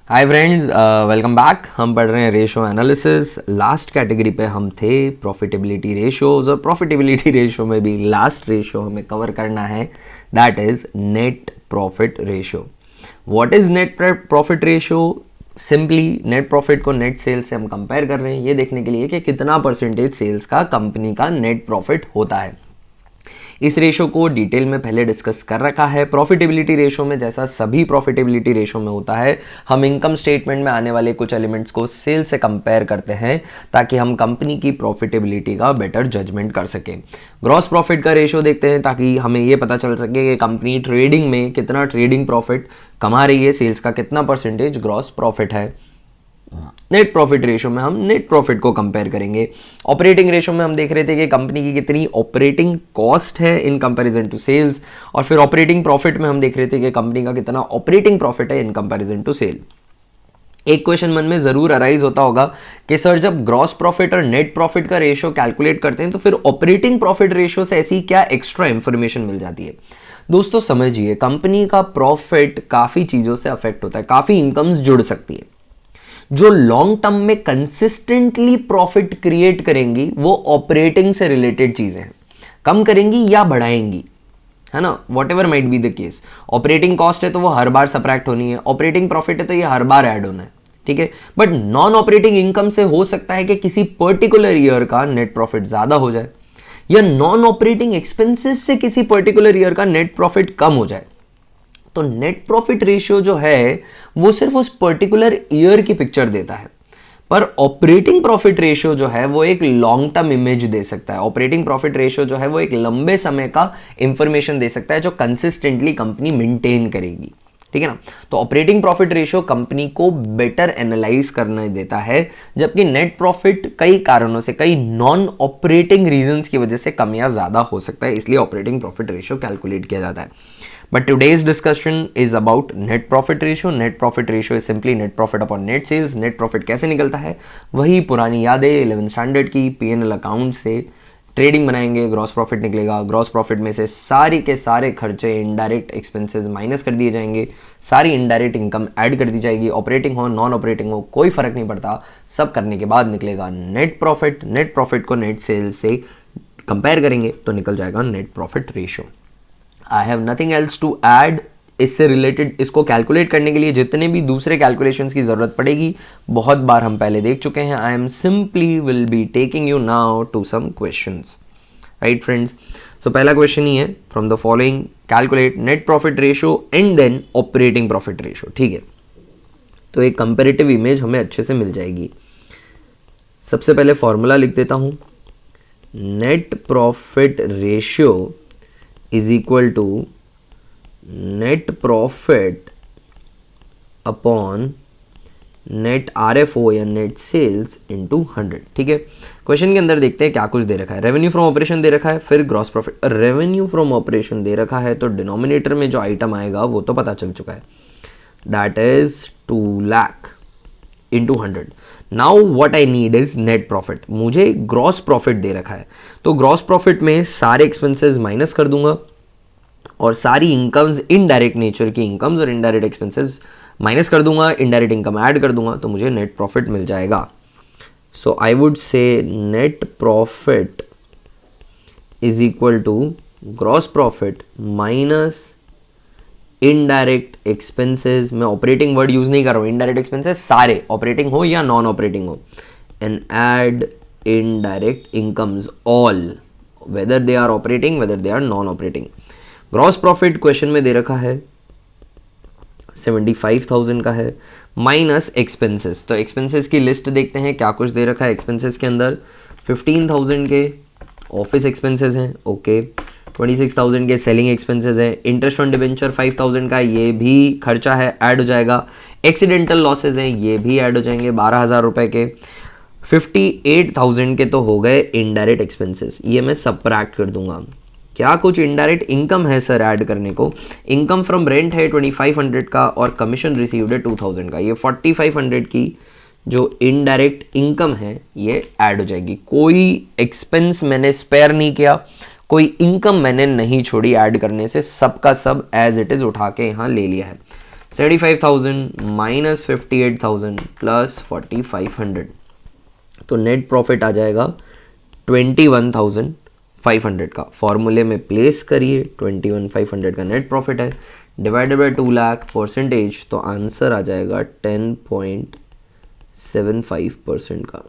Hi friends, welcome back. हम पढ़ रहे हैं रेशो एनालिसिस। लास्ट कैटेगरी पे हम थे प्रॉफिटेबिलिटी रेशोज, और प्रॉफिटेबिलिटी रेशो में भी लास्ट रेशो हमें कवर करना है, that is net profit ratio. What is net profit ratio? Simply net profit को नेट सेल्स से हम कंपेयर कर रहे हैं ये देखने के लिए कि कितना परसेंटेज सेल्स का कंपनी का नेट प्रॉफिट होता है। इस रेशो को डिटेल में पहले डिस्कस कर रखा है। प्रॉफिटेबिलिटी रेशो में, जैसा सभी प्रॉफिटेबिलिटी रेशो में होता है, हम इनकम स्टेटमेंट में आने वाले कुछ एलिमेंट्स को सेल से कंपेयर करते हैं ताकि हम कंपनी की प्रॉफिटेबिलिटी का बेटर जजमेंट कर सकें। ग्रॉस प्रॉफिट का रेशो देखते हैं ताकि हमें ये पता चल सके कि कंपनी ट्रेडिंग में कितना ट्रेडिंग प्रॉफिट कमा रही है, सेल्स का कितना परसेंटेज ग्रॉस प्रॉफिट है। नेट प्रॉफिट रेशो में हम नेट प्रॉफिट को कंपेयर करेंगे। ऑपरेटिंग रेशो में हम देख रहे थे कि कंपनी की कितनी ऑपरेटिंग कॉस्ट है इन कंपैरिजन टू सेल्स, और फिर ऑपरेटिंग प्रॉफिट में हम देख रहे थे कि कंपनी का कितना ऑपरेटिंग प्रॉफिट है इन कंपैरिजन टू सेल। एक क्वेश्चन मन में जरूर अराइज होता होगा कि सर, जब ग्रॉस प्रॉफिट और नेट प्रॉफिट का रेशो कैलकुलेट करते हैं तो फिर ऑपरेटिंग प्रॉफिट रेशो से ऐसी क्या एक्स्ट्रा इंफॉर्मेशन मिल जाती है? दोस्तों समझिए, कंपनी का प्रॉफिट काफी चीजों से अफेक्ट होता है, काफी इनकम्स जुड़ सकती है। जो लॉन्ग टर्म में कंसिस्टेंटली प्रॉफिट क्रिएट करेंगी वो ऑपरेटिंग से रिलेटेड चीजें हैं, कम करेंगी या बढ़ाएंगी, है ना, what ever might be the case. Operating cost है तो वो हर बार सब्ट्रैक्ट होनी है, ऑपरेटिंग प्रॉफिट है तो ये हर बार ऐड होना है, ठीक है। बट नॉन ऑपरेटिंग इनकम से हो सकता है कि किसी पर्टिकुलर ईयर का नेट प्रॉफिट ज्यादा हो जाए, या नॉन ऑपरेटिंग एक्सपेंसेस से किसी पर्टिकुलर ईयर का नेट प्रॉफिट कम हो जाए। तो नेट प्रॉफिट रेशियो जो है वो सिर्फ उस पर्टिकुलर ईयर की पिक्चर देता है, पर ऑपरेटिंग प्रॉफिट रेशियो जो है वो एक लॉन्ग टर्म इमेज दे सकता है। ऑपरेटिंग प्रॉफिट रेशियो जो है वो एक लंबे समय का इंफॉर्मेशन दे सकता है जो कंसिस्टेंटली कंपनी मेंटेन करेगी, ठीक है ना। तो ऑपरेटिंग प्रॉफिट रेशियो कंपनी को बेटर एनालाइज करने देता है, जबकि नेट प्रॉफिट कई कारणों से, कई नॉन ऑपरेटिंग रीजंस की वजह से कम या ज्यादा हो सकता है, इसलिए ऑपरेटिंग प्रॉफिट रेशियो कैलकुलेट किया जाता है। But today's discussion is about net profit ratio. Net profit ratio is simply net profit upon net sales. Net profit कैसे निकलता है? वही पुरानी यादें 11th स्टैंडर्ड की, P&L अकाउंट से ट्रेडिंग बनाएंगे, ग्रॉस प्रॉफिट निकलेगा। ग्रॉस प्रॉफिट में से सारे के सारे खर्चे, इनडायरेक्ट एक्सपेंसेस माइनस कर दिए जाएंगे, सारी इनडायरेक्ट इनकम ऐड कर दी जाएगी। ऑपरेटिंग हो नॉन ऑपरेटिंग हो कोई फर्क नहीं पड़ता, सब करने के बाद निकलेगा नेट प्रॉफिट। नेट प्रॉफिट को नेट सेल्स से कंपेयर करेंगे तो निकल जाएगा net profit ratio. I have nothing else to add. इससे रिलेटेड, इसको कैलकुलेट करने के लिए जितने भी दूसरे कैलकुलेशंस की जरूरत पड़ेगी बहुत बार हम पहले देख चुके हैं। I am simply will be taking you now to some questions, right friends. So पहला क्वेश्चन ही है, from the following calculate net profit ratio and then operating profit ratio, ठीक है। तो एक कंपेरेटिव इमेज हमें अच्छे से मिल जाएगी। सबसे पहले फॉर्मूला लिख देता हूं, net profit ratio is equal to net profit upon net RFO या net sales into 100, ठीक है। क्वेश्चन के अंदर देखते हैं क्या कुछ दे रखा है। रेवेन्यू फ्रॉम ऑपरेशन दे रखा है, फिर gross profit. Revenue from operation दे रखा है तो डिनोमिनेटर में जो आइटम आएगा वो तो पता चल चुका है, that is 2 lakh into 100। Now what I need is net profit. मुझे ग्रॉस प्रॉफिट दे रखा है, तो ग्रॉस प्रॉफिट में सारे एक्सपेंसेस माइनस कर दूंगा और सारी इनकम्स, इनडायरेक्ट नेचर की इनकम्स और इनडायरेक्ट एक्सपेंसेस माइनस कर दूंगा, इनडायरेक्ट इनकम ऐड कर दूंगा, तो मुझे नेट प्रॉफिट मिल जाएगा। So I would say net profit is equal to gross profit minus indirect expenses. मैं ऑपरेटिंग वर्ड यूज नहीं कर रहा हूं, इनडायरेक्ट एक्सपेंसेस सारे, ऑपरेटिंग हो या नॉन ऑपरेटिंग हो, and add indirect incomes all, whether they are operating whether they are non operating. Gross profit question में दे रखा है 75,000 का है, माइनस एक्सपेंसेस। तो एक्सपेंसेस की लिस्ट देखते हैं क्या कुछ दे रखा है। एक्सपेंसेस के अंदर 15,000 के ऑफिस एक्सपेंसेस हैं, ओके। 26,000 के सेलिंग एक्सपेंसेस हैं। इंटरेस्ट ऑन डिबेंचर 5,000 का, ये भी खर्चा है, ऐड हो जाएगा। एक्सीडेंटल लॉसेज हैं, ये भी ऐड हो जाएंगे 12,000 रुपए के। 58,000 के तो हो गए इनडायरेक्ट एक्सपेंसेस, ये मैं सबट्रैक्ट कर दूंगा। क्या कुछ इनडायरेक्ट इनकम है सर ऐड करने को? इनकम फ्रॉम रेंट है 2500 का, और कमीशन रिसीव्ड है 2000 का। ये 4500 की जो इनडायरेक्ट इनकम है ये ऐड हो जाएगी। कोई एक्सपेंस मैंने स्पेयर नहीं किया, कोई इनकम मैंने नहीं छोड़ी ऐड करने से, सबका सब एज इट इज उठा के यहां ले लिया है। 75,000 माइनस 58,000 प्लस 4,500, तो नेट प्रॉफिट आ जाएगा 21,500 का। फॉर्मूले में प्लेस करिए, 21,500 का नेट प्रॉफिट है, डिवाइडेड बाय 2 लाख परसेंटेज, तो आंसर आ जाएगा 10.75% का।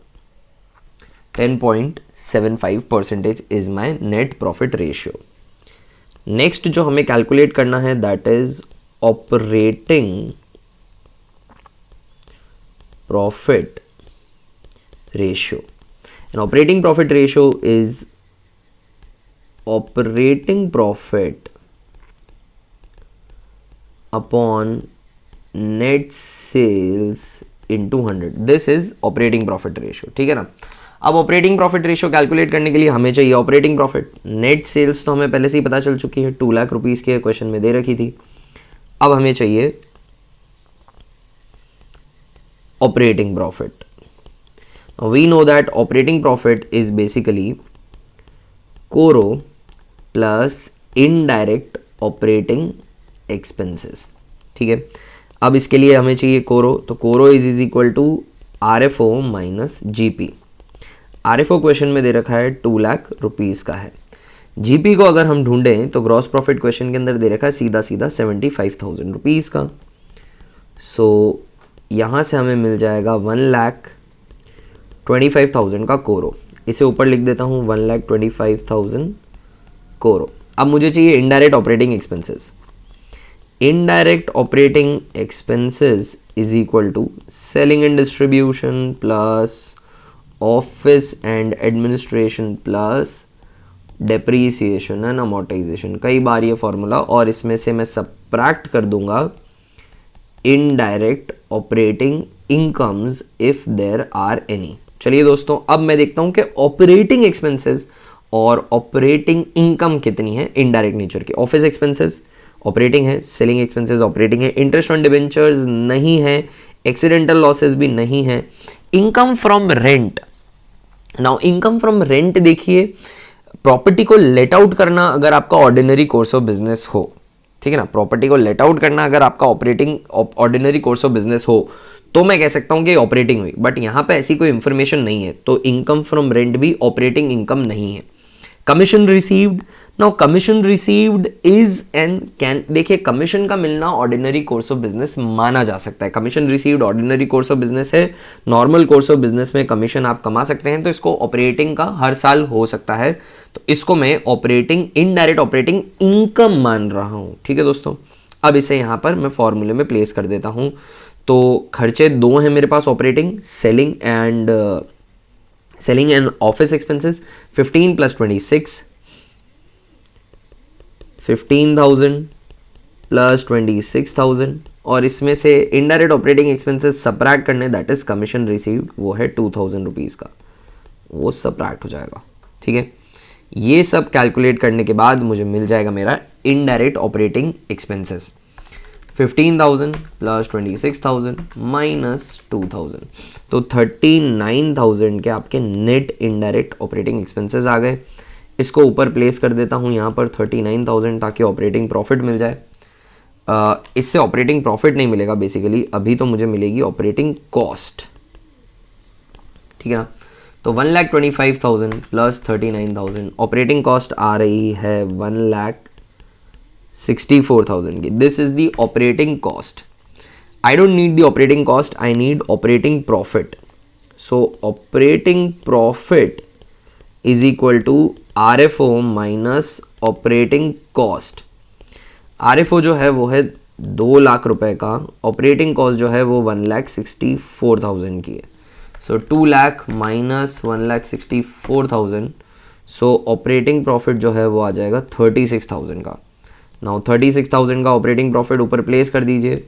10.75% is my net profit ratio. Next जो हमें कैलकुलेट करना है that is operating profit ratio. And operating profit ratio is operating profit upon net sales into 100। This is operating profit ratio, ठीक है ना। अब ऑपरेटिंग प्रॉफिट रेशियो कैलकुलेट करने के लिए हमें चाहिए ऑपरेटिंग प्रॉफिट। नेट सेल्स तो हमें पहले से ही पता चल चुकी है, 2 लाख रुपीस के क्वेश्चन में दे रखी थी। अब हमें चाहिए operating profit. We know that operating profit is basically CORO plus indirect operating expenses, ठीक है। अब इसके लिए हमें चाहिए कोरो, तो CORO is equal to RFO minus GP। RFO question में दे रखा है 2 लाख रुपीस का है। GP को अगर हम ढूंढें तो ग्रॉस प्रॉफिट क्वेश्चन के अंदर दे रखा है सीधा सीधा 75,000 रुपीज़ का। सो यहाँ से हमें मिल जाएगा 1,25,000 का कोरो। इसे ऊपर लिख देता हूँ 1,25,000 कोरो। अब मुझे चाहिए indirect operating expenses. Indirect operating expenses is equal to selling and distribution plus office and administration plus depreciation and amortization. कई बार ये फॉर्मूला, और इसमें से मैं सबट्रैक्ट कर दूंगा indirect operating incomes if there are any. चलिए दोस्तों, अब मैं देखता हूं कि ऑपरेटिंग एक्सपेंसेस और ऑपरेटिंग इनकम कितनी है इनडायरेक्ट नेचर की। ऑफिस एक्सपेंसेस ऑपरेटिंग है, सेलिंग एक्सपेंसेस ऑपरेटिंग है, इंटरेस्ट ऑन डिबेंचर्स नहीं है, एक्सीडेंटल लॉसेस भी नहीं है। Income from rent, now income from rent देखिए, प्रॉपर्टी को लेट आउट करना अगर आपका ऑर्डिनरी कोर्स ऑफ बिजनेस हो, ठीक है ना, प्रॉपर्टी को लेट आउट करना अगर आपका operating ordinary course of business हो तो मैं कह सकता हूं कि ऑपरेटिंग हुई। बट यहां पे ऐसी कोई इंफॉर्मेशन नहीं है, तो इनकम फ्रॉम रेंट भी ऑपरेटिंग इनकम नहीं है। Commission received, now commission received is and can, देखिए कमीशन का मिलना ऑर्डिनरी कोर्स ऑफ बिजनेस माना जा सकता है। Commission received ordinary course of business है, नॉर्मल कोर्स ऑफ बिजनेस में कमीशन आप कमा सकते हैं, तो इसको ऑपरेटिंग का हर साल हो सकता है, तो इसको मैं ऑपरेटिंग इनडायरेक्ट ऑपरेटिंग इनकम मान रहा हूं, ठीक है दोस्तों। अब इसे यहां पर मैं फॉर्मूले में प्लेस कर देता हूं। तो खर्चे दो हैं मेरे पास operating, selling and office expenses. 15 plus 26, 15,000 plus 26,000, और इसमें से इनडायरेक्ट ऑपरेटिंग एक्सपेंसेस सबट्रैक्ट करने, दैट इज कमीशन रिसीव्ड, वो है 2,000 रुपीज़ का, वो सबट्रैक्ट हो जाएगा, ठीक है। ये सब कैलकुलेट करने के बाद मुझे मिल जाएगा मेरा indirect operating expenses 15,000 plus 26,000 minus 2,000, तो 39,000 के आपके नेट इनडायरेक्ट ऑपरेटिंग एक्सपेंसेस आ गए। इसको ऊपर प्लेस कर देता हूँ यहाँ पर 39,000, ताकि ऑपरेटिंग प्रॉफिट मिल जाए। इससे ऑपरेटिंग प्रॉफिट नहीं मिलेगा बेसिकली, अभी तो मुझे मिलेगी ऑपरेटिंग कॉस्ट, ठीक है ना। तो 1,25,000 प्लस 39,000, ऑपरेटिंग कॉस्ट आ रही है 1,64,000 की। This is the operating cost. I don't need the operating cost, I need operating profit. So operating profit is equal to RFO minus operating cost. RFO जो है वो है 2 लाख रुपए का, ऑपरेटिंग कॉस्ट जो है वो 1,64,000 की है। सो 2 लाख माइनस 1,64,000, सो ऑपरेटिंग प्रॉफिट जो है वो आ जाएगा 36,000 का। नाउ 36,000 का ऑपरेटिंग प्रॉफिट ऊपर प्लेस कर दीजिए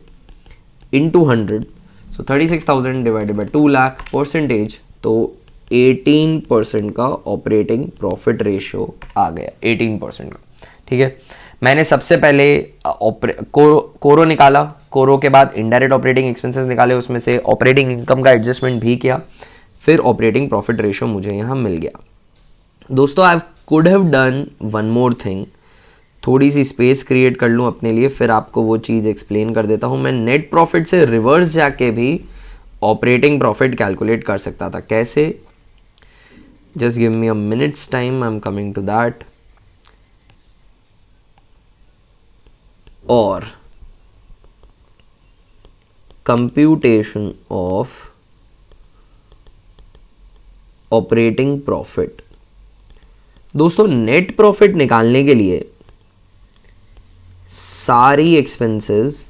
into 100, so 36,000 divided by 2 lakh percentage, तो 18% का ऑपरेटिंग प्रॉफिट रेशियो आ गया, 18% का, ठीक है। मैंने सबसे पहले कोरो निकाला, कोरो के बाद इनडायरेक्ट ऑपरेटिंग एक्सपेंसेस निकाले, उसमें से ऑपरेटिंग इनकम का एडजस्टमेंट भी किया, फिर ऑपरेटिंग प्रॉफिट रेशियो मुझे यहाँ मिल गया। दोस्तों I could have done one more thing, थोड़ी सी स्पेस क्रिएट कर लूँ अपने लिए, फिर आपको वो चीज़ एक्सप्लेन कर देता हूँ। मैं नेट प्रॉफिट से रिवर्स जाके भी ऑपरेटिंग प्रॉफिट कैलकुलेट कर सकता था। कैसे? Just give me a minutes time, I am coming to that. और कंप्यूटेशन ऑफ ऑपरेटिंग प्रॉफिट। दोस्तों नेट प्रॉफिट निकालने के लिए सारी एक्सपेंसेस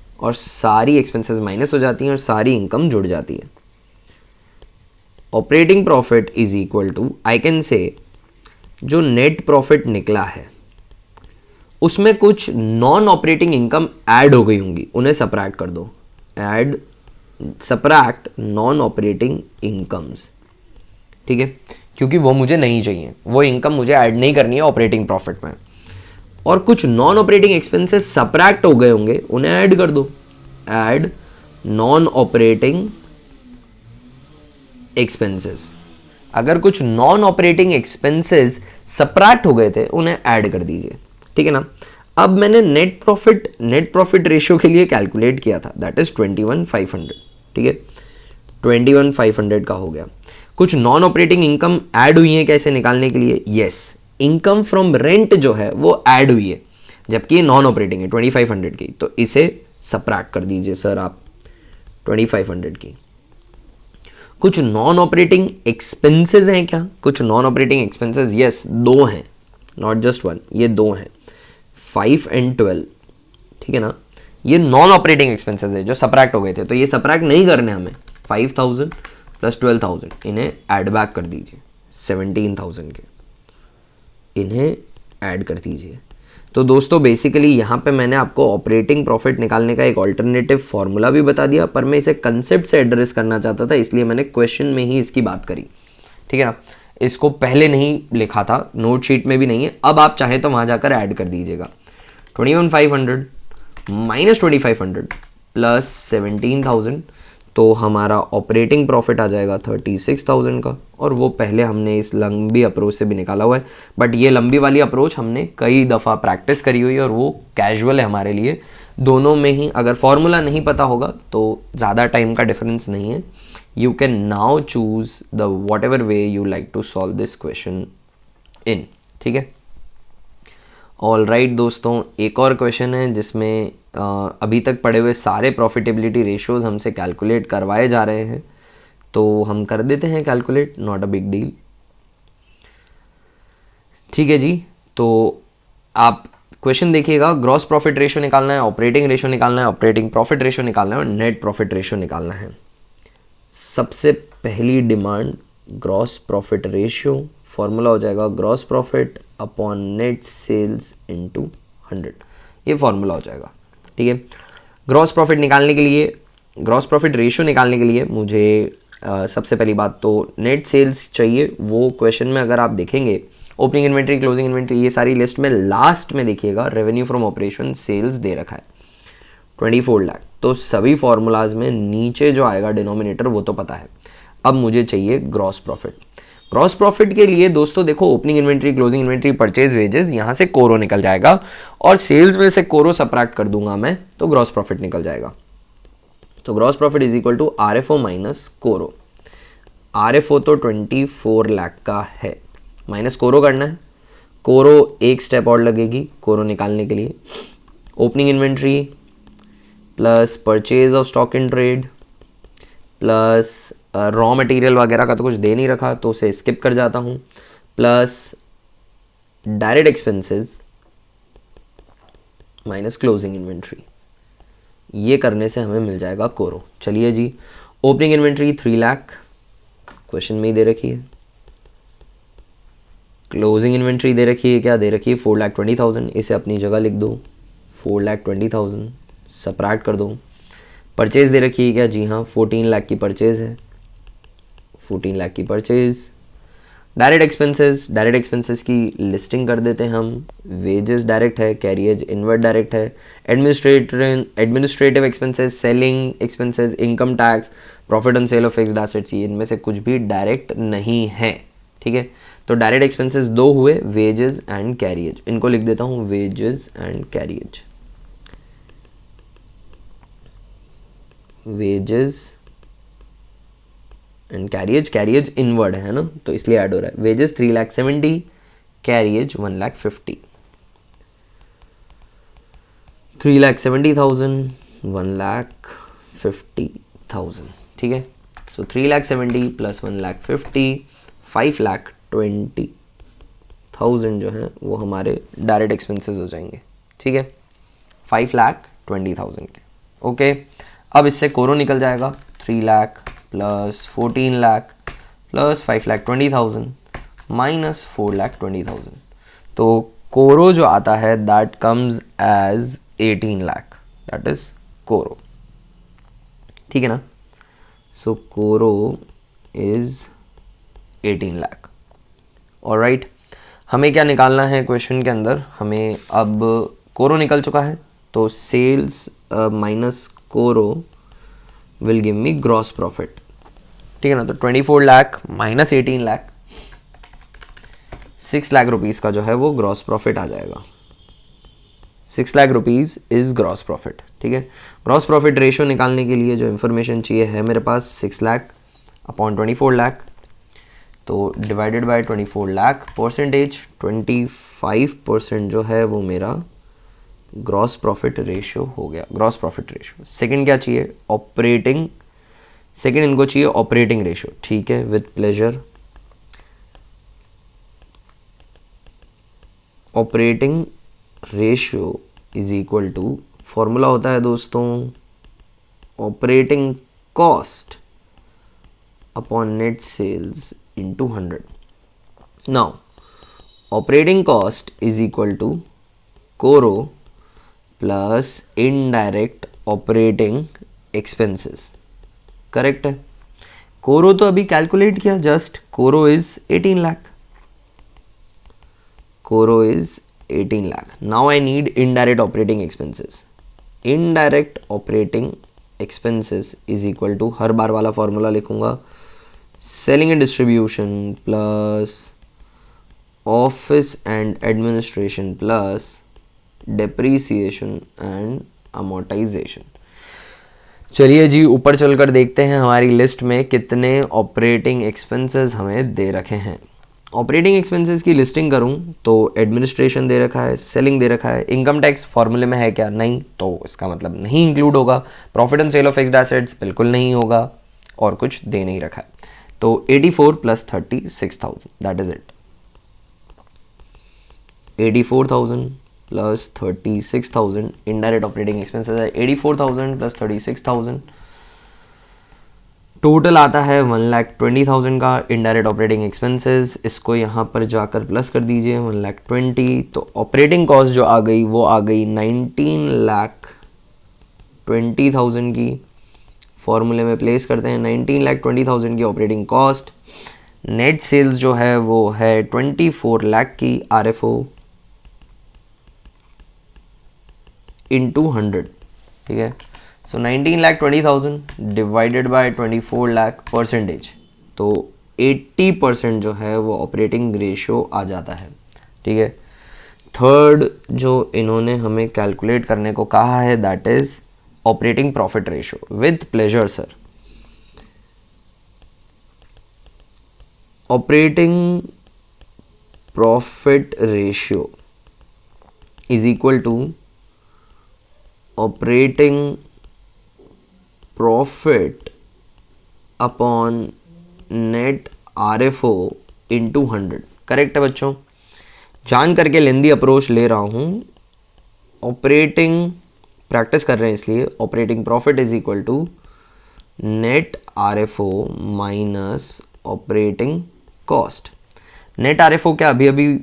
माइनस हो जाती हैं और सारी इनकम जुड़ जाती है। Operating profit is equal to, I can say, जो नेट प्रॉफिट निकला है उसमें कुछ नॉन ऑपरेटिंग इनकम ऐड हो गई होंगी, उन्हें सब्ट्रैक्ट कर दो। सब्ट्रैक्ट नॉन ऑपरेटिंग इनकम्स, ठीक है, क्योंकि वो मुझे नहीं चाहिए, वो इनकम मुझे ऐड नहीं करनी है ऑपरेटिंग प्रॉफिट में। और कुछ नॉन ऑपरेटिंग एक्सपेंसेस सब्ट्रैक्ट हो गए होंगे, उन्हें ऐड कर दो। Add non operating expenses. अगर कुछ नॉन ऑपरेटिंग एक्सपेंसेस सब्ट्रैक्ट हो गए थे, उन्हें ऐड कर दीजिए, ठीक है ना। अब मैंने नेट प्रॉफिट रेशियो के लिए कैलकुलेट किया था, दैट इज 21,500, ठीक है, 21,500 का हो गया। कुछ नॉन ऑपरेटिंग इनकम ऐड हुई है कैसे निकालने के लिए? यस, इनकम फ्रॉम रेंट जो है वो ऐड हुई है, जबकि ये नॉन ऑपरेटिंग है 2500 की, तो इसे सब्ट्रैक्ट कर दीजिए सर आप 2500 की। कुछ नॉन ऑपरेटिंग एक्सपेंसेस हैं क्या? कुछ नॉन ऑपरेटिंग एक्सपेंसेस, यस, 2 हैं, नॉट जस्ट 1, ये 2 हैं, 5 and 12, ठीक है ना। ये नॉन ऑपरेटिंग एक्सपेंसेस है जो सब्ट्रैक्ट हो गए थे, तो ये सब्ट्रैक्ट नहीं करने हमें। 5000 प्लस 12,000, इन्हें ऐड बैक कर दीजिए, 17,000 के, इन्हें ऐड कर दीजिए। तो दोस्तों बेसिकली यहाँ पे मैंने आपको ऑपरेटिंग प्रॉफिट निकालने का एक ऑल्टरनेटिव फॉर्मूला भी बता दिया, पर मैं इसे कंसेप्ट से एड्रेस करना चाहता था, इसलिए मैंने क्वेश्चन में ही इसकी बात करी, ठीक है ना। इसको पहले नहीं लिखा था, नोट शीट में भी नहीं है, अब आप चाहे तो वहाँ जाकर ऐड कर दीजिएगा। 21,500 माइनस 2,500 प्लस 17,000, तो हमारा ऑपरेटिंग प्रॉफिट आ जाएगा 36,000 का, और वो पहले हमने इस लंबी अप्रोच से भी निकाला हुआ है। बट ये लंबी वाली अप्रोच हमने कई दफ़ा प्रैक्टिस करी हुई है और वो कैजुअल है हमारे लिए। दोनों में ही अगर फॉर्मूला नहीं पता होगा तो ज़्यादा टाइम का डिफरेंस नहीं है। You can now choose the whatever way you like to solve this question in, ठीक है। ऑल राइट दोस्तों, एक और क्वेश्चन है जिसमें अभी तक पढ़े हुए सारे प्रॉफिटेबिलिटी रेशियोज़ हमसे कैलकुलेट करवाए जा रहे हैं, तो हम कर देते हैं calculate, not a big deal, ठीक है जी। तो आप क्वेश्चन देखिएगा, ग्रॉस प्रॉफिट रेशियो निकालना है, ऑपरेटिंग रेशियो निकालना है, ऑपरेटिंग प्रॉफिट रेशियो निकालना है और नेट प्रॉफिट रेशियो निकालना है। सबसे पहली demand gross profit ratio, formula हो जाएगा gross profit upon net sales into 100, ये फॉर्मूला हो जाएगा, ठीक है। ग्रॉस प्रॉफिट निकालने के लिए, ग्रॉस प्रॉफिट रेशियो निकालने के लिए मुझे सबसे पहली बात तो नेट सेल्स चाहिए। वो क्वेश्चन में अगर आप देखेंगे, ओपनिंग इन्वेंट्री, क्लोजिंग इन्वेंट्री, ये सारी लिस्ट में लास्ट में देखिएगा रेवेन्यू फ्रॉम ऑपरेशन सेल्स दे रखा है 24 लाख। तो सभी फॉर्मूलाज में नीचे जो आएगा डिनोमिनेटर वो तो पता है। अब मुझे चाहिए ग्रॉस प्रॉफिट। ग्रॉस प्रॉफिट के लिए दोस्तों देखो, opening inventory, closing inventory, purchase wages, यहाँ से कोरो निकल जाएगा और सेल्स में से कोरो सब्ट्रैक्ट कर दूंगा मैं, तो ग्रॉस प्रॉफिट निकल जाएगा। तो gross profit is equal to RFO minus CORO. RFO तो 24 लाख का है, माइनस कोरो करना है। कोरो एक स्टेप और लगेगी कोरो निकालने के लिए। Opening inventory plus purchase of stock in trade plus raw material वगैरह का तो कुछ दे नहीं रखा तो उसे स्किप कर जाता हूँ, plus direct expenses minus closing inventory, ये करने से हमें मिल जाएगा कोरो। चलिए जी, ओपनिंग इन्वेंट्री 3 लाख क्वेश्चन में ही दे रखी है, क्लोजिंग इन्वेंट्री दे रखी है, क्या दे रखी है 4,20,000, इसे अपनी जगह लिख दो 4,20,000, सब्ट्रैक्ट कर दो। परचेज दे रखी है क्या, जी हाँ 14 लाख की परचेज है, 14 लाख की परचेज। डायरेक्ट एक्सपेंसेस की लिस्टिंग कर देते हैं हम। वेजेस डायरेक्ट है, कैरियज इनवर्ट डायरेक्ट है, administrative expenses, selling expenses, income tax, profit on sale of fixed assets, इनमें से कुछ भी डायरेक्ट नहीं है, ठीक है। तो डायरेक्ट एक्सपेंसेस दो हुए, वेजेस एंड कैरियज, इनको लिख देता हूँ wages and carriage, wages and carriage, carriage inward है ना तो इसलिए ऐड हो रहा है। वेजेस 3,70,000, कैरियज 1,50,000, 3,70,000, 1,50,000, ठीक है। सो 3,70,000 प्लस 1,50,000, 5,20,000 जो है वो हमारे डायरेक्ट एक्सपेंसेस हो जाएंगे, ठीक है, 5,20,000 के। ओके, अब इससे कोरो निकल जाएगा, 3 lakh plus 14 lakh plus 5,20,000 minus 4,20,000, तो कोरो जो आता है that comes as 18 lakh, that is CORO, ठीक है ना। सो कोरो इज 18 लाख। ऑलराइट, हमें क्या निकालना है क्वेश्चन के अंदर, हमें अब कोरो निकल चुका है तो सेल्स माइनस कोरो will give me gross profit, ठीक है ना। तो 24 लाख माइनस 18 लाख, 6 लाख रुपीज़ का जो है वो ग्रॉस प्रॉफिट आ जाएगा। 6 lakh rupees is gross profit, ठीक है। ग्रॉस प्रॉफिट रेशियो निकालने के लिए जो इन्फॉर्मेशन चाहिए है मेरे पास 6 लाख अपॉन 24 लाख, तो डिवाइडेड बाय 24 लाख, परसेंटेज 25% जो है वो मेरा ग्रॉस प्रॉफिट रेशियो हो गया, ग्रॉस प्रॉफिट रेशियो। सेकंड क्या चाहिए, ऑपरेटिंग, सेकंड इनको चाहिए ऑपरेटिंग रेशियो, ठीक है, with pleasure. Operating ratio is equal to, formula होता है दोस्तों operating cost upon net sales into 100। Now operating cost is equal to CORO plus indirect operating expenses, correct है। कोरो तो अभी कैलकुलेट किया जस्ट, कोरो इज 18 लाख, कोरो इज 18 लाख। Now I need indirect operating expenses, indirect operating expenses is equal to, हर बार वाला फॉर्मूला लिखूंगा, selling and distribution plus office and administration plus depreciation and amortisation. चलिए जी ऊपर चलकर देखते हैं हमारी लिस्ट में कितने ऑपरेटिंग एक्सपेंसेस हमें दे रखे हैं। ऑपरेटिंग एक्सपेंसेस की लिस्टिंग करूं तो एडमिनिस्ट्रेशन दे रखा है, सेलिंग दे रखा है, इनकम टैक्स फॉर्मूले में है क्या, नहीं, तो इसका मतलब नहीं इंक्लूड होगा। Profit on sale of fixed assets बिल्कुल नहीं होगा, और कुछ दे नहीं रखा है। तो 84 plus 36,000, that is it. 84,000 plus 36,000 indirect operating expenses है, 84,000 प्लस 36,000, टोटल आता है 1,20,000 का इनडायरेक्ट ऑपरेटिंग एक्सपेंसेस। इसको यहाँ पर जाकर प्लस कर दीजिए 1,20,000, तो ऑपरेटिंग कॉस्ट जो आ गई वो आ गई 19,20,000 की। फॉर्मूले में प्लेस करते हैं 19,20,000 की ऑपरेटिंग कॉस्ट। नेट सेल्स जो है वो है 24 लाख की RFO इंटू 100, ठीक है। सो 19,20,000 डिवाइडेड बाय 24 लाख, परसेंटेज तो 80% जो है वो ऑपरेटिंग रेशियो आ जाता है, ठीक है। थर्ड जो इन्होंने हमें कैलकुलेट करने को कहा है that is operating profit ratio, with pleasure sir. Operating profit ratio is equal to operating profit upon net RFO into 100, correct है बच्चों। जान करके लेंदी अप्रोच ले रहा हूँ, ऑपरेटिंग प्रैक्टिस कर रहे हैं इसलिए operating profit is equal to net RFO minus operating cost. Net RFO क्या अभी अभी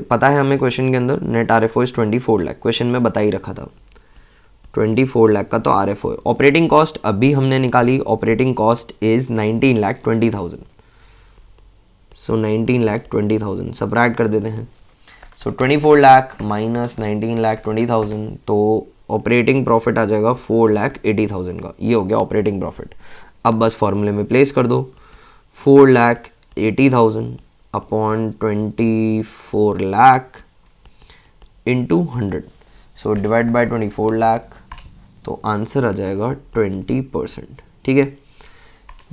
पता है हमें क्वेश्चन के अंदर, net RFO is 24 lakh, question में बता ही रखा था 24 लाख का तो RFO है। ऑपरेटिंग कॉस्ट अभी हमने निकाली, operating cost is 19,20,000, so 19,20,000 subtract कर देते हैं। सो 24 लाख माइनस 19,20,000, तो ऑपरेटिंग प्रॉफिट आ जाएगा 4,80,000 का, ये हो गया ऑपरेटिंग प्रॉफिट। अब बस फॉर्मूले में प्लेस कर दो, 4,80,000 upon 24 lakh into 100, so divide by 24 lakh, तो आंसर आ जाएगा 20%। ठीक है,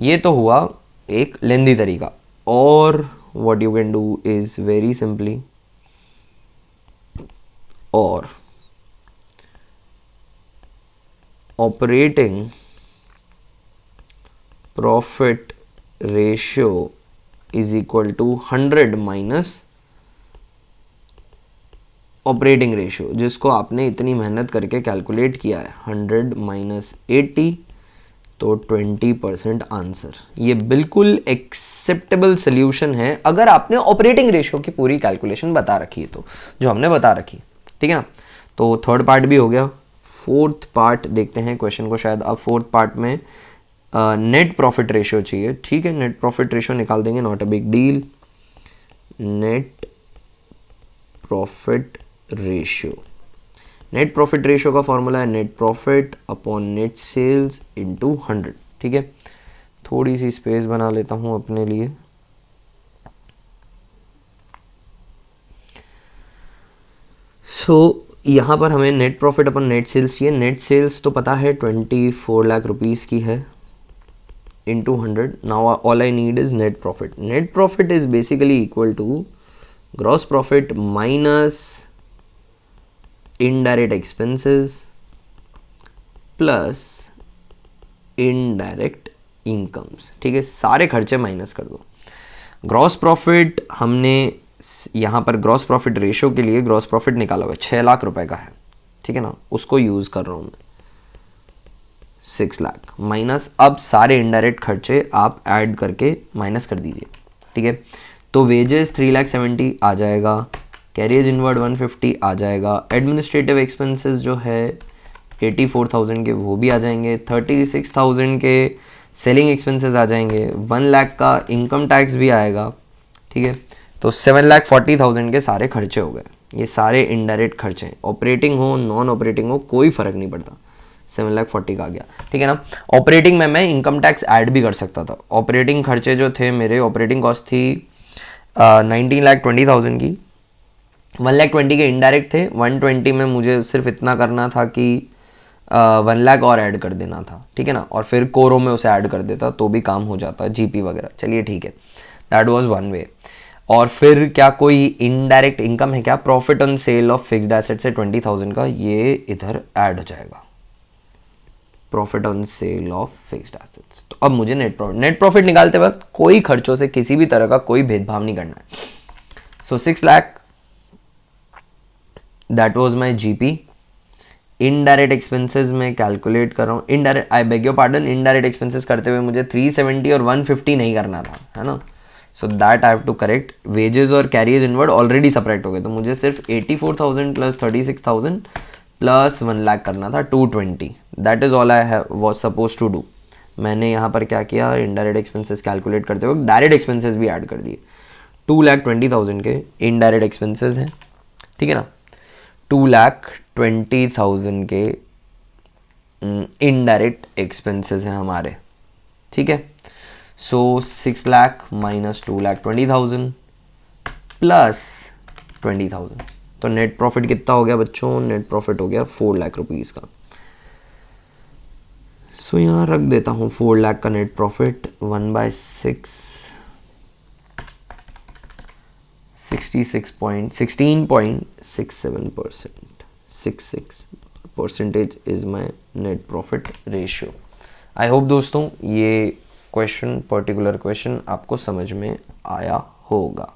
ये तो हुआ एक लेंदी तरीका। और what you can do is very simply, और operating profit ratio is equal to 100 minus operating ratio, जिसको आपने इतनी मेहनत करके कैलकुलेट किया है, 100 माइनस 80, तो 20% आंसर। ये बिल्कुल एक्सेप्टेबल सोल्यूशन है अगर आपने ऑपरेटिंग रेशियो की पूरी कैलकुलेशन बता रखी है, तो जो हमने बता रखी, ठीक है ना। तो थर्ड पार्ट भी हो गया। फोर्थ पार्ट देखते हैं क्वेश्चन को। शायद अब फोर्थ पार्ट में नेट प्रॉफिट रेशियो चाहिए। ठीक है, नेट प्रॉफिट रेशियो निकाल देंगे, not a big deal. Net profit ratio, net profit ratio का फॉर्मूला है net profit upon net sales into 100। ठीक है, थोड़ी सी स्पेस बना लेता हूं अपने लिए। सो यहाँ पर हमें net profit upon net sales चाहिए। नेट सेल्स तो पता है 24 लाख रुपीज़ की है, into 100। Now all I need is net profit. Net profit is basically equal to gross profit minus indirect expenses plus indirect incomes. ठीक है, सारे खर्चे माइनस कर दो। ग्रॉस प्रॉफिट हमने यहाँ पर ग्रॉस प्रॉफिट रेशियो के लिए ग्रॉस प्रॉफिट निकाला हुआ है, 6 लाख रुपए का है। ठीक है ना, उसको यूज़ कर रहा हूँ मैं, 6 लाख माइनस। अब सारे इनडायरेक्ट खर्चे आप ऐड करके माइनस कर दीजिए। ठीक है, तो वेजेस 3,70,000 आ जाएगा, कैरियज इनवर्ड 150 आ जाएगा, एडमिनिस्ट्रेटिव एक्सपेंसेस जो है 84,000 के वो भी आ जाएंगे, 36,000 के सेलिंग एक्सपेंसेस आ जाएंगे, 1 लाख का इनकम टैक्स भी आएगा। ठीक है, तो 7,40,000 के सारे खर्चे हो गए। ये सारे इनडायरेक्ट खर्चे हैं, ऑपरेटिंग हो नॉन ऑपरेटिंग हो कोई फ़र्क नहीं पड़ता, 7,40,000 का आ गया। ठीक है ना। ऑपरेटिंग में मैं इनकम टैक्स ऐड भी कर सकता था। ऑपरेटिंग खर्चे जो थे मेरे, ऑपरेटिंग कॉस्ट थी 19,20,000 की, 1,20,000 के इनडायरेक्ट थे, 120 में मुझे सिर्फ इतना करना था कि 1 लाख और ऐड कर देना था। ठीक है ना, और फिर कोरो में उसे ऐड कर देता तो भी काम हो जाता, जीपी वगैरह। चलिए ठीक है, दैट वाज वन वे। और फिर क्या कोई इनडायरेक्ट इनकम है क्या? Profit on sale of fixed asset से 20,000 का, ये इधर ऐड हो जाएगा, profit on sale of fixed assets. तो अब मुझे नेट प्रॉफिट निकालते वक्त कोई खर्चों से किसी भी तरह का कोई भेदभाव नहीं करना है। सो 6 lakh that was my GP. Indirect expenses में कैलकुलेट कर रहा हूँ, indirect, I beg your pardon, indirect expenses करते हुए मुझे 370 और 150 नहीं करना था, है ना। So that I have to correct. Wages और कैरियज इनवर्ड ऑलरेडी सेपरेट हो गए, तो मुझे सिर्फ 84,000 प्लस 36,000 प्लस 1 लाख करना था, 220। That is all I was suppose to do. मैंने यहाँ पर क्या किया, इनडायरेक्ट एक्सपेंसेस कैलकुलेट करते वक्त डायरेक्ट एक्सपेंसेस भी ऐड कर दिए। 2,20,000 के इनडायरेक्ट एक्सपेंसेस हैं, ठीक है ना। 2,20,000 के इनडायरेक्ट एक्सपेंसेस हैं हमारे, ठीक है। सो 6 लाख माइनस 2,20,000 प्लस 20,000, तो नेट प्रॉफिट कितना हो गया बच्चों? नेट प्रॉफिट हो गया 4 लाख रुपीज़ का। सो यहाँ रख देता हूँ 4 लाख का net profit, 1/6, 16.67%, 66% is my net profit ratio. I hope दोस्तों ये क्वेश्चन, पर्टिकुलर क्वेश्चन आपको समझ में आया होगा,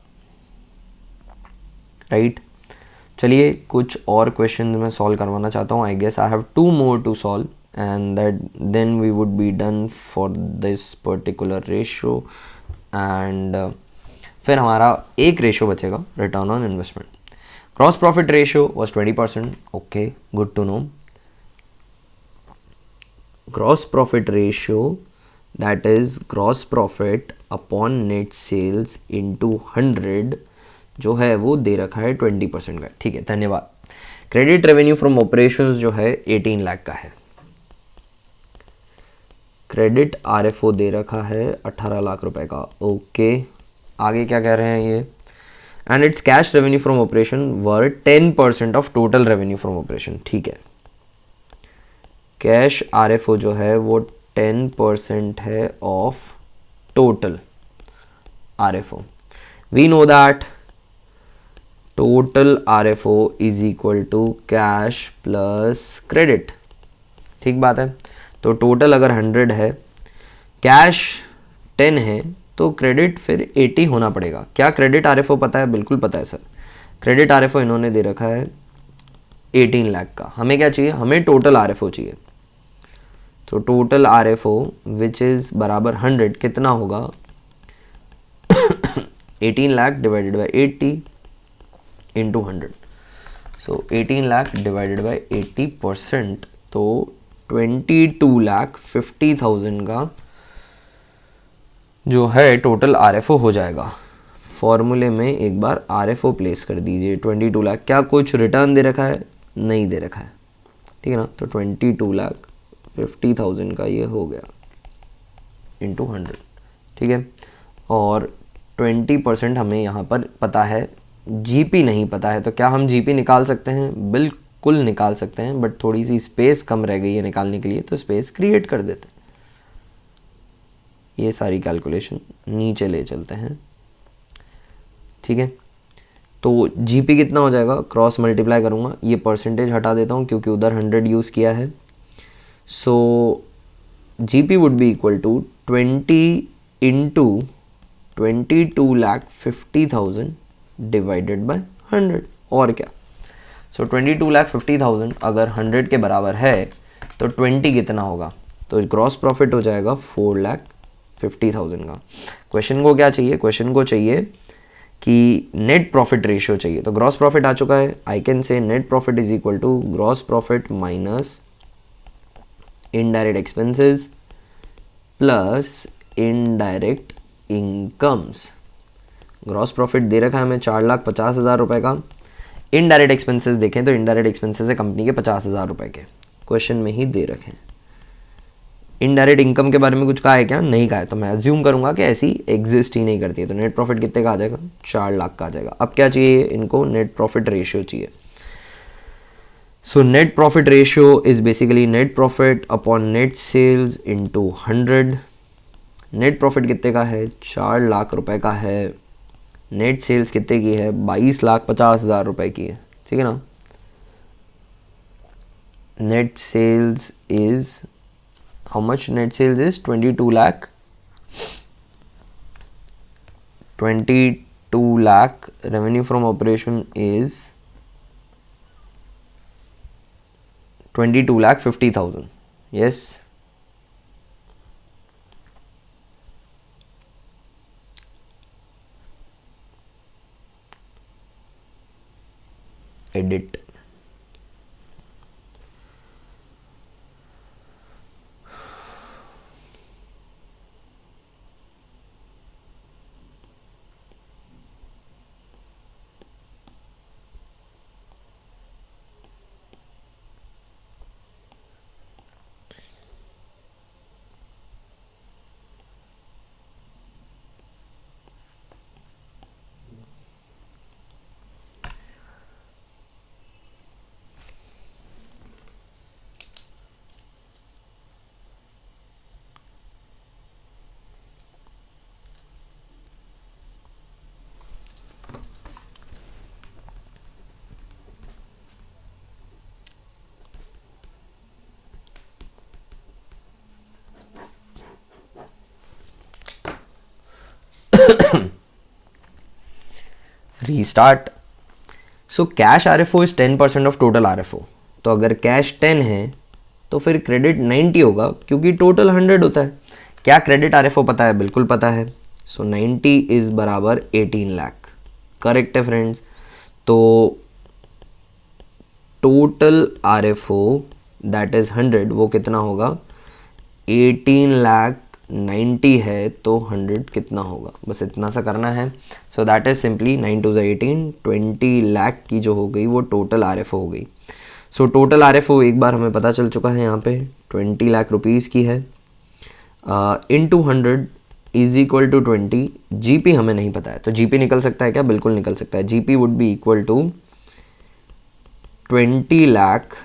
राइट। चलिए कुछ और क्वेश्चन मैं सॉल्व करवाना चाहता हूँ। I guess I have 2 more to solve and that then we would be done for this particular ratio, and फिर हमारा एक रेशियो बचेगा, return on investment. Gross profit ratio was 20%, okay, good to know. Gross profit ratio that is gross profit upon net sales into 100 जो है वो दे रखा है 20% का, ठीक है, धन्यवाद। क्रेडिट रेवेन्यू फ्रॉम ऑपरेशंस जो है 18 लाख का है। क्रेडिट आरएफओ दे रखा है 18 लाख रुपए का, ओके। आगे क्या कह रहे हैं ये, and it's cash revenue from operation were 10% of total revenue from operation. ठीक है, कैश RFO जो है वो 10% है of total RFO। We know that total RFO is equal to cash plus credit. ठीक बात है, तो टोटल अगर 100 है, कैश 10 है, तो क्रेडिट फिर 80 होना पड़ेगा। क्या क्रेडिट RFO पता है? बिल्कुल पता है सर। क्रेडिट RFO इन्होंने दे रखा है 18 लाख का। हमें क्या चाहिए? हमें टोटल RFO चाहिए। तो टोटल RFO विच इज़ बराबर 100 कितना होगा? 18 lakh divided by 80 into 100। So 18 lakh divided by 80%, तो 22,50,000 का जो है टोटल RFO हो जाएगा। फॉर्मूले में एक बार RFO प्लेस कर दीजिए। 22 लाख, क्या कुछ रिटर्न दे रखा है? नहीं दे रखा है, ठीक है ना। तो 22,50,000 का ये हो गया इंटू 100, ठीक है। और 20% हमें यहाँ पर पता है, GP नहीं पता है। तो क्या हम GP निकाल सकते हैं? बिल्कुल निकाल सकते हैं, बट थोड़ी सी स्पेस कम रह गई है निकालने के लिए, तो स्पेस क्रिएट कर देते हैं। ये सारी कैलकुलेशन नीचे ले चलते हैं, ठीक है। तो GP कितना हो जाएगा? क्रॉस मल्टीप्लाई करूँगा, ये परसेंटेज हटा देता हूँ क्योंकि उधर 100 यूज़ किया है। So GP would be equal to 20 into 22,50,000 divided by 100, और क्या। सो 22,50,000 अगर 100 के बराबर है तो 20 कितना होगा? तो ग्रॉस प्रॉफिट हो जाएगा 4,50,000 का। क्वेश्चन को क्या चाहिए? क्वेश्चन को चाहिए कि नेट प्रॉफिट रेशियो चाहिए। तो ग्रॉस प्रॉफिट आ चुका है। I can say net profit is equal to gross profit minus indirect expenses plus indirect incomes. Gross profit दे रखा है हमें 4,50,000 रुपये का। इनडायरेक्ट एक्सपेंसेस देखें तो इनडायरेक्ट एक्सपेंसेस है कंपनी के 50,000 रुपये के, क्वेश्चन में ही दे रखे हैं। इनडायरेक्ट इनकम के बारे में कुछ कहा है क्या? नहीं कहा है, तो मैं अज्यूम करूंगा कि ऐसी एग्जिस्ट ही नहीं करती है। तो नेट प्रॉफिट कितने का आ जाएगा? 4 लाख का आ जाएगा। अब क्या चाहिए इनको? नेट प्रॉफिट रेशियो चाहिए। So net profit ratio is basically net profit upon net sales into 100। Net profit कितने का है? 4 लाख रुपए का है। नेट सेल्स कितने की है? 22,50,000 रुपए की है, ठीक है ना। Net sales is how much? Net sales is 22 lakh. 22 lakh. Revenue from operation is 22,50,000. Yes. Edit. Restart. So cash RFO is 10% of total RFO। तो अगर कैश 10 है तो फिर क्रेडिट 90 होगा क्योंकि टोटल 100 होता है। क्या क्रेडिट RFO पता है? बिल्कुल पता है। सो 90 इज बराबर 18 लाख। करेक्ट है फ्रेंड्स। तो टोटल RFO दैट इज 100 वो कितना होगा? 18,90,000 है तो 100 कितना होगा? बस इतना सा करना है। So that is simply 9 2 18, 20 lakh की जो हो गई वो टोटल RFO हो गई। सो टोटल RFO एक बार हमें पता चल चुका है, यहाँ पे 20 लाख रुपीज़ की है। Into 100 is equal to 20, GP हमें नहीं पता है, तो जीपी निकल सकता है क्या? बिल्कुल निकल सकता है। GP would be equal to 20 lakh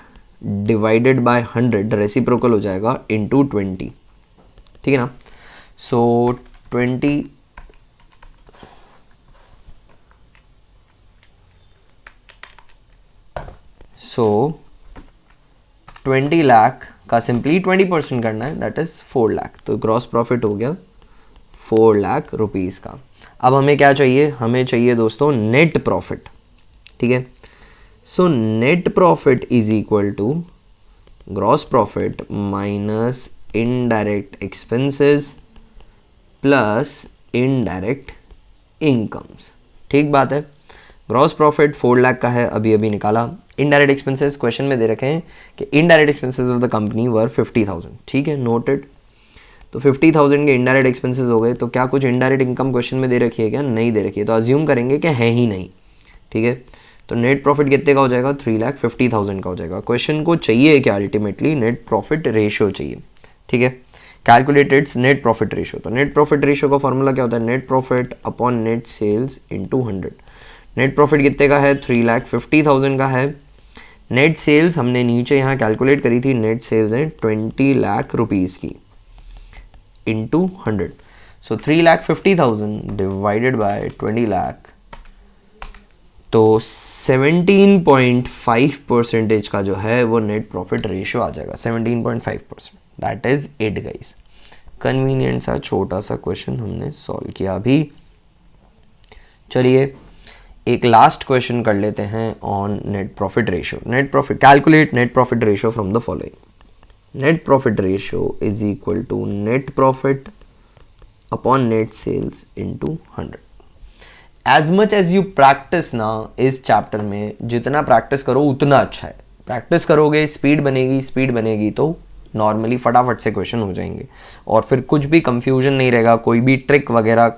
divided by 100, reciprocal हो जाएगा, इंटू 20, ठीक है ना। सो 20 20 लाख का सिंपली 20% करना है, दैट इज 4 लाख। तो ग्रॉस प्रॉफिट हो गया 4 लाख रुपीज़ का। अब हमें क्या चाहिए? हमें चाहिए दोस्तों नेट प्रॉफिट, ठीक है। So net profit is equal to gross profit minus indirect expenses plus indirect incomes, ठीक बात है। ग्रॉस प्रॉफिट 4 लाख का है, अभी अभी निकाला। इनडायरेक्ट एक्सपेंसेस क्वेश्चन में दे रखे हैं कि indirect expenses of the company were 50,000, ठीक है, नोटेड। तो 50,000 के इनडायरेक्ट एक्सपेंसेस हो गए, तो क्या कुछ इनडायरेक्ट इनकम क्वेश्चन में दे रखी है क्या? नहीं दे रखी है, तो अज्यूम करेंगे कि है ही नहीं, ठीक है। तो नेट प्रॉफिट कितने का हो जाएगा? 3,50,000 का हो जाएगा। क्वेश्चन को चाहिए क्या? अल्टीमेटली नेट प्रॉफिट रेशियो चाहिए, ठीक है। कैलकुलेटेड नेट प्रॉफिट रेशियो, तो नेट प्रॉफिट रेशियो का फॉर्मूला क्या होता है? Net profit upon net sales into 100। Net profit कितने का है? 3,50,000 का है। नेट सेल्स हमने नीचे यहाँ कैलकुलेट करी थी, नेट सेल्स है 20 लाख रुपीज़ की into 100। So 3,50,000 divided by 20 lakh, तो 17.5% का जो है वो नेट प्रॉफिट रेशियो आ जाएगा, 17.5%। That is it guys. Convenient सा छोटा सा क्वेश्चन हमने सॉल्व किया अभी। चलिए एक लास्ट क्वेश्चन कर लेते हैं on net profit ratio. Net profit, calculate net profit ratio from the following. Net profit ratio is equal to net profit upon net sales into 100। As much as you practice ना इस chapter में, जितना practice करो उतना अच्छा है। Practice करोगे, speed बनेगी तो नॉर्मली फटाफट से क्वेश्चन हो जाएंगे, और फिर कुछ भी कंफ्यूजन नहीं रहेगा। कोई भी ट्रिक वगैरह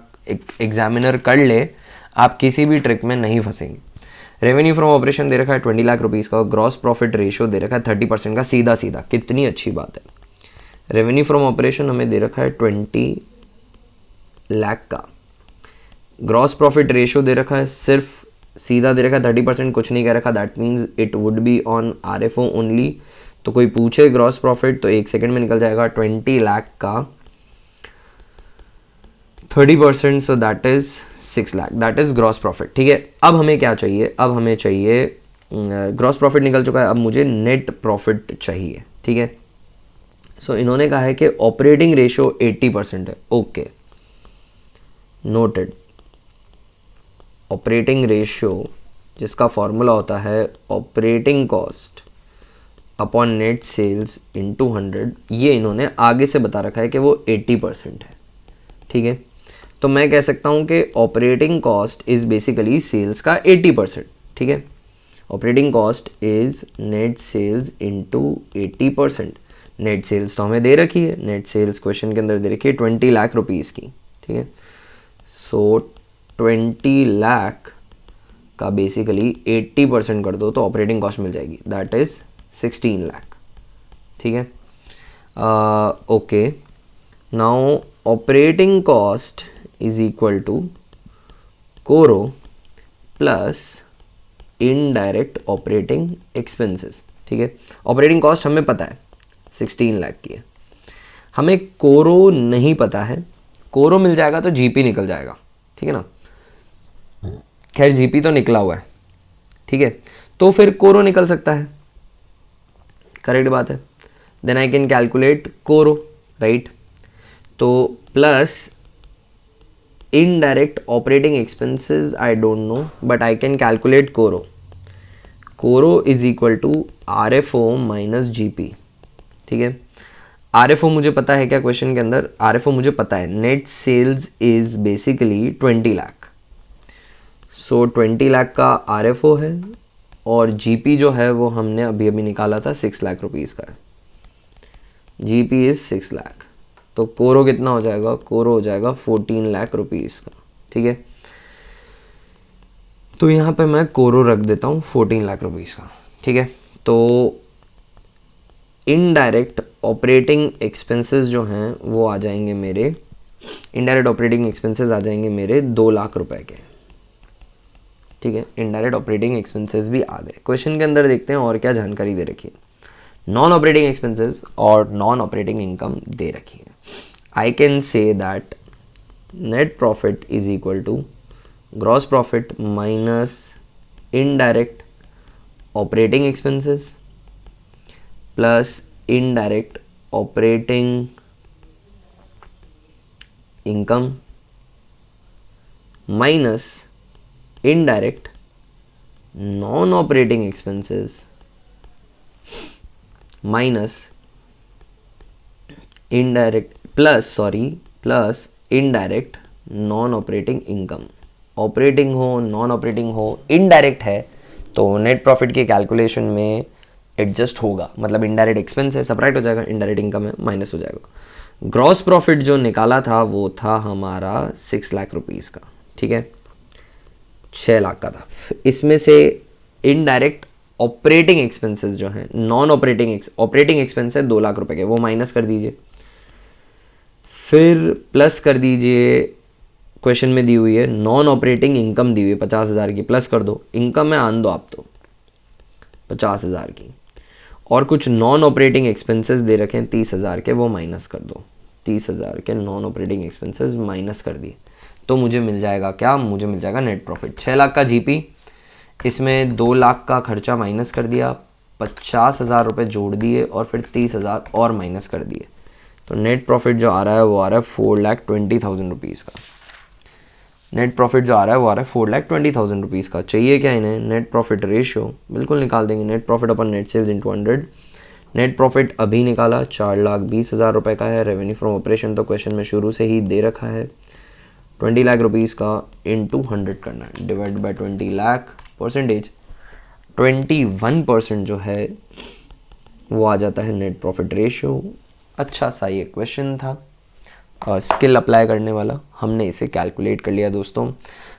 एग्जामिनर कर ले, आप किसी भी ट्रिक में नहीं फंसेंगे। रेवेन्यू फ्रॉम ऑपरेशन दे रखा है 20 लाख रुपीज़ का, ग्रॉस प्रॉफिट रेशियो दे रखा है 30% का, सीधा सीधा कितनी अच्छी बात है। रेवेन्यू फ्रॉम ऑपरेशन हमें दे रखा है 20 लाख का, ग्रॉस प्रॉफिट रेशियो दे रखा है, सिर्फ सीधा दे रखा है 30%, कुछ नहीं कह रखा। That means it would be on RFO only. तो कोई पूछे ग्रॉस प्रॉफिट तो 1 सेकेंड में निकल जाएगा। 20 लाख का 30%, so that is 6 lakh, that is gross profit, ठीक है। अब हमें क्या चाहिए? अब हमें चाहिए, ग्रॉस प्रॉफिट निकल चुका है, अब मुझे नेट प्रॉफिट चाहिए, ठीक है। सो इन्होंने कहा है कि ऑपरेटिंग रेशियो 80% है, ओके, नोटेड। ऑपरेटिंग रेशियो जिसका फॉर्मूला होता है operating cost upon net sales into 100, ये इन्होंने आगे से बता रखा है कि वो 80% है, ठीक है। तो मैं कह सकता हूँ कि operating cost is basically sales का 80%, ठीक है। Operating cost is net sales into 80%। Net sales तो हमें दे रखी है, नेट सेल्स क्वेश्चन के अंदर दे रखी है 20 लाख रुपीज़ की, ठीक है। सो 20 लाख का बेसिकली 80% कर दो तो ऑपरेटिंग कॉस्ट मिल जाएगी, दैट इज़ 16 लाख, ठीक है। Okay, now operating cost is equal to CORO plus indirect operating expenses, ठीक है। ऑपरेटिंग कॉस्ट हमें पता है 16 लाख की है, हमें कोरो नहीं पता है। कोरो मिल जाएगा तो जीपी निकल जाएगा, ठीक है ना। खैर जीपी तो निकला हुआ है, ठीक है, तो फिर कोरो निकल सकता है, करेक्ट बात है। Then I can calculate CORO, right. तो plus indirect operating expenses I don't know, but I can calculate CORO. CORO is equal to RFO minus GP, ठीक है। RFO मुझे पता है क्या क्वेश्चन के अंदर? RFO मुझे पता है, net sales is basically 20 lakh. So 20 lakh का RFO है, और GP जो है वो हमने अभी अभी निकाला था 6 लाख रुपीज़ का है। GP इज 6 लाख, तो कोरो कितना हो जाएगा? कोरो हो जाएगा 14 लाख रुपीज़ का, ठीक है। तो यहाँ पे मैं कोरो रख देता हूँ 14 लाख रुपीज़ का, ठीक है। तो इनडायरेक्ट ऑपरेटिंग एक्सपेंसेस जो हैं वो आ जाएंगे मेरे इनडायरेक्ट ऑपरेटिंग एक्सपेंसेस आ जाएंगे मेरे 2 लाख रुपए के, ठीक है। इनडायरेक्ट ऑपरेटिंग एक्सपेंसेस भी आ गए। क्वेश्चन के अंदर देखते हैं और क्या जानकारी दे रखी है। नॉन ऑपरेटिंग एक्सपेंसेस और नॉन ऑपरेटिंग इनकम दे रखी है। I can say that net profit is equal to gross profit minus indirect operating expenses plus indirect operating income minus indirect non-operating expenses minus indirect plus indirect non-operating income। Operating हो non operating हो indirect है तो net प्रॉफिट के calculation में adjust होगा, मतलब indirect expense है सेपरेट हो जाएगा, इनडायरेक्ट इनकम है माइनस हो जाएगा। ग्रॉस प्रॉफिट जो निकाला था वो था हमारा 6 लाख रुपीज़ का, ठीक है, 6 लाख का था। इसमें से इनडायरेक्ट ऑपरेटिंग एक्सपेंसेस जो हैं, नॉन ऑपरेटिंग एक्सपेंस है 2 लाख रुपए के, वो माइनस कर दीजिए, फिर प्लस कर दीजिए। क्वेश्चन में दी हुई है नॉन ऑपरेटिंग इनकम दी हुई है 50,000 की, प्लस कर दो, इनकम में आन दो आप तो 50,000 की, और कुछ नॉन ऑपरेटिंग एक्सपेंसेस दे रखे हैं 30,000 के, वो माइनस कर दो। 30,000 के नॉन ऑपरेटिंग एक्सपेंसेस माइनस कर दिए तो मुझे मिल जाएगा क्या, मुझे मिल जाएगा नेट प्रॉफिट 6 लाख का जीपी, इसमें 2 लाख का खर्चा माइनस कर दिया, 50,000 रुपये जोड़ दिए और फिर 30,000 और माइनस कर दिए, तो नेट प्रॉफिट जो आ रहा है वो आ रहा है 4,20,000 रुपीज़ का। नेट प्रॉफिट जो आ रहा है वो आ रहा है 4,20,000 रुपीज़ का। चाहिए क्या इन्हें, नेट प्रॉफिट रेशियो, बिल्कुल निकाल देंगे। नेट प्रॉफिट अपन net sales into 100। Net profit अभी निकाला 4,20,000 रुपये का है। रेवेन्यू फ्रॉम ऑपरेशन तो क्वेश्चन में शुरू से ही दे रखा है, 20 लाख रुपीज़ का इंटू 100 करना है, डिवाइड बाय 20 लाख, परसेंटेज 21% जो है वो आ जाता है नेट प्रॉफिट रेशियो। अच्छा सा ये क्वेश्चन था, स्किल अप्लाई करने वाला, हमने इसे कैलकुलेट कर लिया दोस्तों।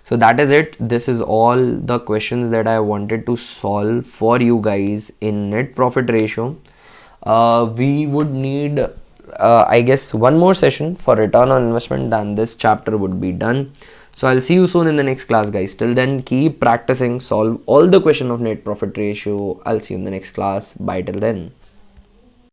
So that is it, this is all the questions that I wanted to solve for you guys in net profit ratio. We would need I guess one more session for return on investment, then this chapter would be done. So I'll see you soon in the next class guys. Till then keep practicing, solve all the question of net profit ratio. I'll see you in the next class. Bye till then.